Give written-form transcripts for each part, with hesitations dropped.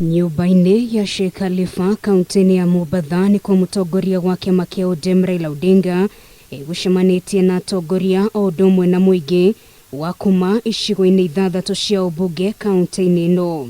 Nyumba-ini ya Sheikh Khalifa kaunti ya Mombatha ni kwa mutongoria wa kiama kia ODM Raila Odinga gucemanitie na atongoria o ũndũ ũmwe na muingi wa kuuma icigo-ini 6 cia ubunge kaunti-ini ĩno.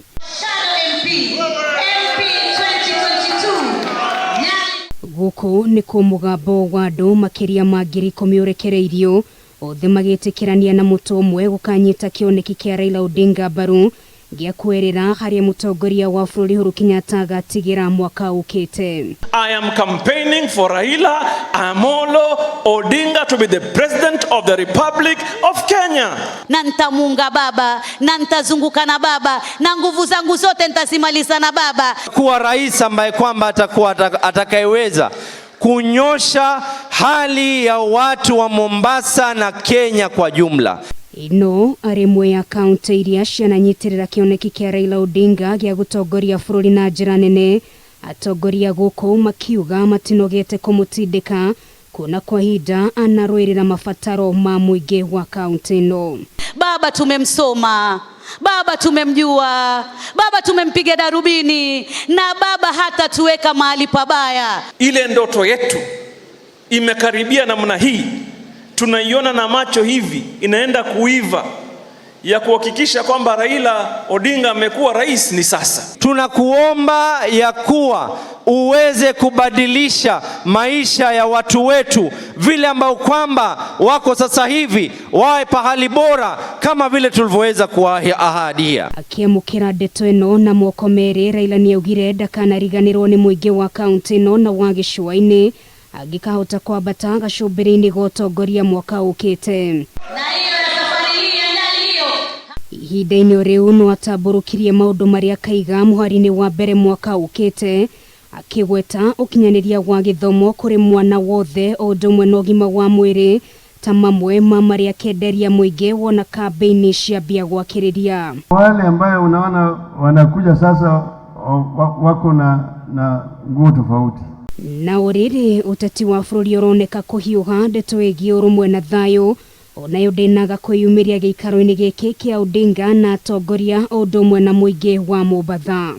Guku ni kwa mugambo wa andu Makiria ma 10,000 urekereirio othe magĩtĩkĩrania na mũtũ ũmwe gũkanyita kĩoneki kia Raila Odinga mbaru gĩa kwerĩra harĩ mutongoria wa bũrũri Uhuru Kenyatta agatigira mwaka ukite. I am campaigning for Raila Amolo Odinga to be the president of the Republic of Kenya. Na nitamuunga baba, na nitazunguka na baba, na nguvu zangu zote nitazimaliza na baba. Kuwa rais ambaye kwamba atakuwa atakayeweza kunyosha hali ya watu wa Mombasa na Kenya kwa jumla. Ino arimwe ya kaunti iria ciananyitirira kĩoneki kia Raila Odinga gĩa gutongoria bũrũri na njĩra nene, atongoria guku makiuga matinogete kumutindika kuna kwa hinda anarũĩrĩra mabataro ma muingi wa kaunti ĩno. Baba tumemsoma, baba tumemjua, baba tumempiga darubini, na baba hata tuweka mahali pabaya. Ile ndoto yetu imekaribia namna hii, tunaiona na macho hivi, inaenda kuiva, ya kuhakikisha kwamba Raila Odinga amekuwa rais ni sasa. Tunakuomba ya kuwa uweze kubadilisha maisha ya watu wetu vile ambao kwamba wako sasa hivi, wawe pahali bora kama vile tulivyoweza kuahadia. Akiamukira ndeto ĩno na moko meri, Raila niaugite ndakanariganĩrwo ni muingi wa kaunti ĩno na wa gicua-ini angikahota kwambata gacumbĩrĩ-inĩ ga ũtongoria mwaka ukite. Ihinda-inĩ rĩu no atamburukirie maũndũ marĩa kaiga mũhari-inĩ wa mbere mwaka ukite, akigweta ũkinyanĩria wa gĩthomo kũrĩ mwana wothe o ũndũ ũmwe na ũgima wa mwĩrĩ ta mamwe ma marĩa kenderia muingi wona kampeni ciambia gwakĩrĩria. Wale ambayo unaona wanakuja sasa wako na nguo tofauti. Na ũrĩrĩ ũteti wa bũrũri ũroneka kũhiũha ndeto ĩgiĩ ũrũmwe na thayũ, onayo ndĩnaga kwĩyumĩria gĩikaro-inĩ gĩkĩ kia Odinga na atongoria o ũndũ ũmwe na muingi wa Mombatha.